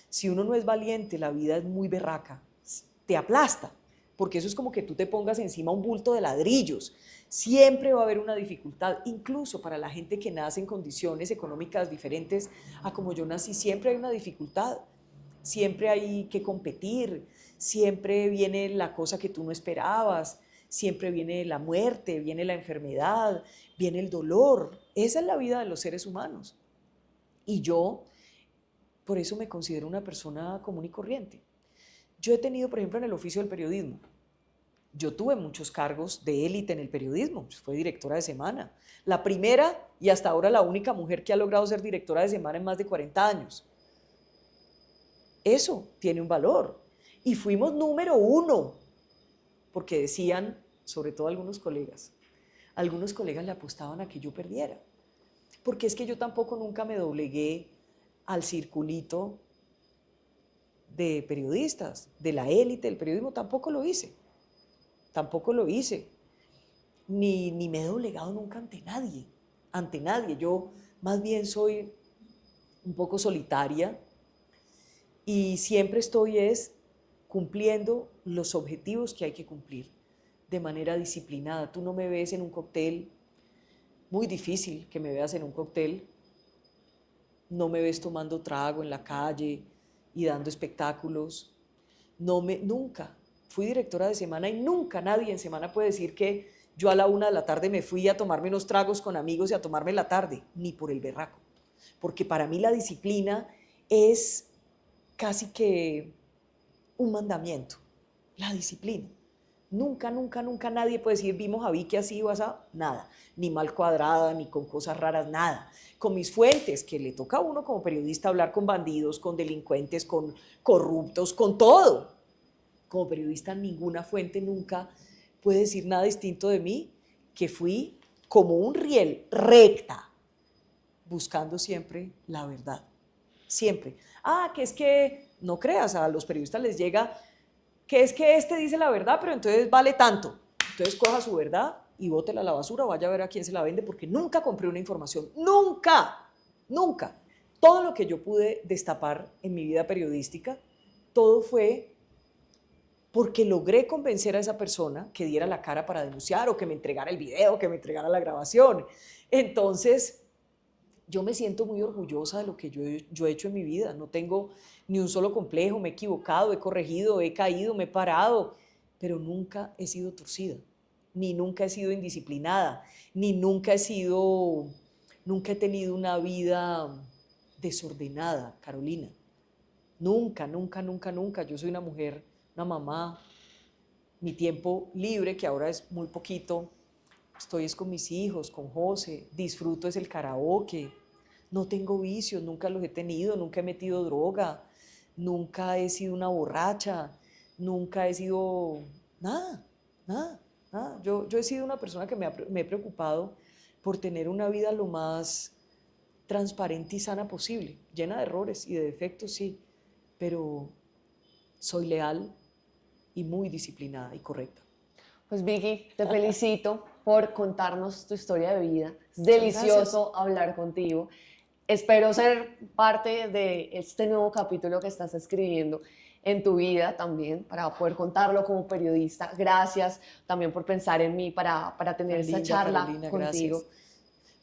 Si uno no es valiente, la vida es muy berraca, te aplasta, porque eso es como que tú te pongas encima un bulto de ladrillos. Siempre va a haber una dificultad, incluso para la gente que nace en condiciones económicas diferentes a como yo nací, siempre hay una dificultad. Siempre hay que competir, siempre viene la cosa que tú no esperabas, siempre viene la muerte, viene la enfermedad, viene el dolor. Esa es la vida de los seres humanos. Y yo, por eso me considero una persona común y corriente. Yo he tenido, por ejemplo, en el oficio del periodismo, yo tuve muchos cargos de élite en el periodismo, fui directora de semana, la primera y hasta ahora la única mujer que ha logrado ser directora de semana en más de 40 años. Eso tiene un valor. Y fuimos número 1, porque decían, sobre todo algunos colegas le apostaban a que yo perdiera. Porque es que yo tampoco nunca me doblegué al circulito de periodistas, de la élite del periodismo, tampoco lo hice. Ni me he doblegado nunca ante nadie. Yo más bien soy un poco solitaria, y siempre estoy cumpliendo los objetivos que hay que cumplir de manera disciplinada. Tú no me ves en un cóctel, muy difícil que me veas en un cóctel, no me ves tomando trago en la calle y dando espectáculos, nunca. Fui directora de semana y nunca nadie en semana puede decir que yo a la 1 de la tarde me fui a tomarme unos tragos con amigos y a tomarme la tarde, ni por el berraco. Porque para mí la disciplina es casi que un mandamiento, la disciplina. Nunca, nunca, nunca nadie puede decir, vimos a Vicky así o así, nada, ni mal cuadrada, ni con cosas raras, nada. Con mis fuentes, que le toca a uno como periodista hablar con bandidos, con delincuentes, con corruptos, con todo. Como periodista, ninguna fuente nunca puede decir nada distinto de mí, que fui como un riel, recta, buscando siempre la verdad. Siempre. Que es que, no creas, a los periodistas les llega que es que este dice la verdad, pero entonces vale tanto. Entonces coja su verdad y bótela a la basura o vaya a ver a quién se la vende, porque nunca compré una información. Nunca, nunca. Todo lo que yo pude destapar en mi vida periodística, todo fue porque logré convencer a esa persona que diera la cara para denunciar o que me entregara el video, que me entregara la grabación. Entonces, yo me siento muy orgullosa de lo que yo he hecho en mi vida. No tengo ni un solo complejo, me he equivocado, he corregido, he caído, me he parado, pero nunca he sido torcida, ni nunca he sido indisciplinada, ni nunca he tenido una vida desordenada, Carolina. Nunca, nunca, nunca, nunca. Yo soy una mujer, una mamá. Mi tiempo libre, que ahora es muy poquito, estoy con mis hijos, con José, disfruto el karaoke, no tengo vicios, nunca los he tenido, nunca he metido droga, nunca he sido una borracha, nunca he sido nada, nada, nada. Yo he sido una persona que me he preocupado por tener una vida lo más transparente y sana posible, llena de errores y de defectos, sí, pero soy leal y muy disciplinada y correcta. Pues Vicky, te felicito por contarnos tu historia de vida. Es Muchas delicioso gracias. hablar contigo. Espero ser parte de este nuevo capítulo que estás escribiendo en tu vida también, para poder contarlo como periodista. Gracias también por pensar en mí para tener Tan esta linda, charla Carolina, contigo. gracias.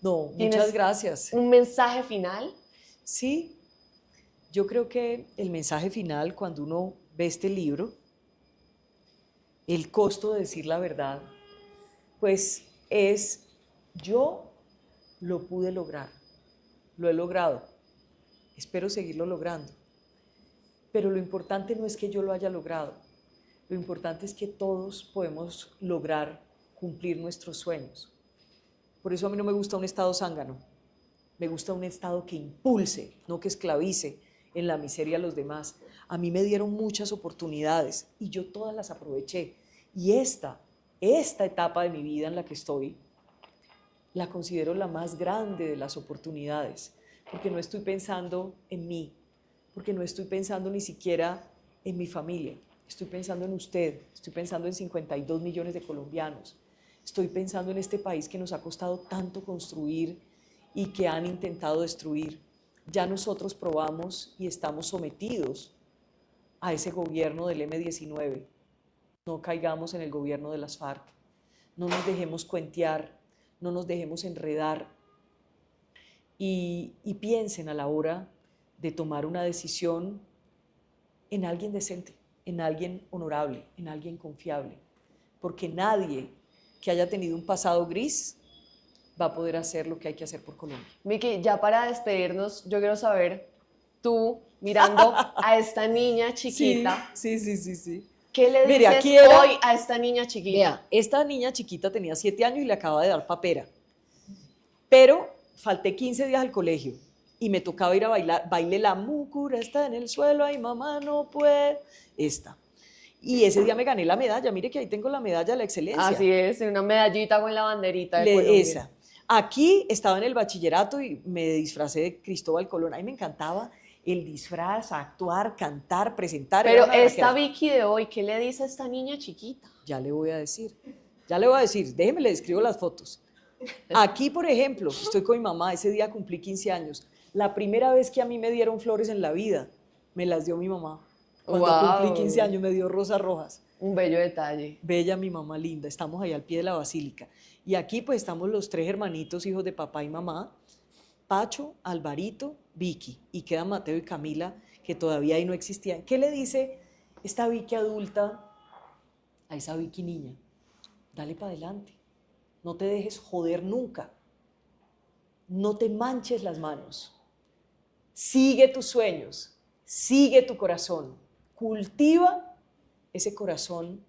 No, muchas ¿Tienes gracias. un mensaje final? Sí, yo creo que el mensaje final, cuando uno ve este libro, el costo de decir la verdad, pues es, yo lo pude lograr, lo he logrado, espero seguirlo logrando. Pero lo importante no es que yo lo haya logrado, lo importante es que todos podemos lograr cumplir nuestros sueños. Por eso a mí no me gusta un estado zángano. Me gusta un Estado que impulse, no que esclavice en la miseria a los demás. A mí me dieron muchas oportunidades y yo todas las aproveché. Y esta etapa de mi vida en la que estoy, la considero la más grande de las oportunidades, porque no estoy pensando en mí, porque no estoy pensando ni siquiera en mi familia, estoy pensando en usted, estoy pensando en 52 millones de colombianos, estoy pensando en este país que nos ha costado tanto construir y que han intentado destruir. Ya nosotros probamos y estamos sometidos a ese gobierno del M-19. No caigamos en el gobierno de las FARC, no nos dejemos cuentear, no nos dejemos enredar y piensen a la hora de tomar una decisión en alguien decente, en alguien honorable, en alguien confiable, porque nadie que haya tenido un pasado gris va a poder hacer lo que hay que hacer por Colombia. Miki, ya para despedirnos, yo quiero saber, tú mirando a esta niña chiquita, Sí. ¿qué le Mire, dices aquí era- hoy a esta niña chiquita? Vea, esta niña chiquita tenía 7 años y le acaba de dar papera, pero falté 15 días al colegio y me tocaba ir a bailar, baile la mucura está en el suelo, ay mamá no puede, esta. Y ese día me gané la medalla, mire que ahí tengo la medalla de la excelencia. Así es, una medallita con la banderita de Colombia. Esa. Aquí estaba en el bachillerato y me disfracé de Cristóbal Colón, a mí me encantaba el disfraz, actuar, cantar, presentar. Pero era una esta berraquera. Vicky de hoy, ¿qué le dice a esta niña chiquita? Ya le voy a decir, déjeme le describo las fotos. Aquí, por ejemplo, estoy con mi mamá, ese día cumplí 15 años. La primera vez que a mí me dieron flores en la vida, me las dio mi mamá. Cuando cumplí Wow. 15 años me dio rosas rojas. Un bello detalle. Bella mi mamá linda, estamos ahí al pie de la basílica. Y aquí pues estamos los 3 hermanitos, hijos de papá y mamá, Pacho, Alvarito, Vicky, y quedan Mateo y Camila, que todavía ahí no existían. ¿Qué le dice esta Vicky adulta a esa Vicky niña? Dale para adelante, no te dejes joder nunca, no te manches las manos, sigue tus sueños, sigue tu corazón, cultiva ese corazón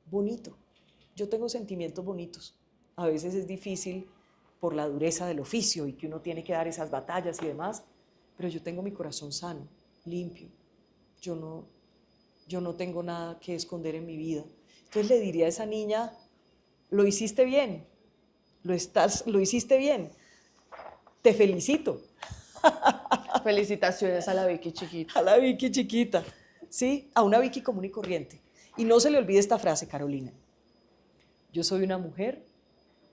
bonito. Yo tengo sentimientos bonitos, a veces es difícil por la dureza del oficio y que uno tiene que dar esas batallas y demás, pero yo tengo mi corazón sano, limpio, yo no tengo nada que esconder en mi vida. Entonces le diría a esa niña, lo hiciste bien, lo hiciste bien, te felicito. Felicitaciones a la Vicky chiquita. A la Vicky chiquita, ¿sí? A una Vicky común y corriente. Y no se le olvide esta frase, Carolina. Yo soy una mujer,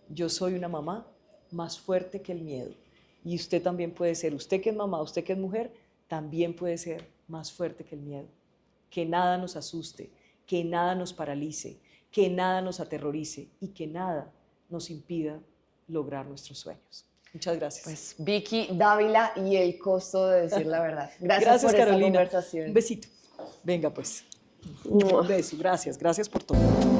yo soy una mamá más fuerte que el miedo. Y usted también puede ser, usted que es mamá, usted que es mujer, también puede ser más fuerte que el miedo. Que nada nos asuste, que nada nos paralice, que nada nos aterrorice y que nada nos impida lograr nuestros sueños. Muchas gracias. Pues Vicky Dávila y el costo de decir la verdad. Gracias por Carolina. esta conversación. Un besito. Venga pues. Mua. Un beso. Gracias por todo.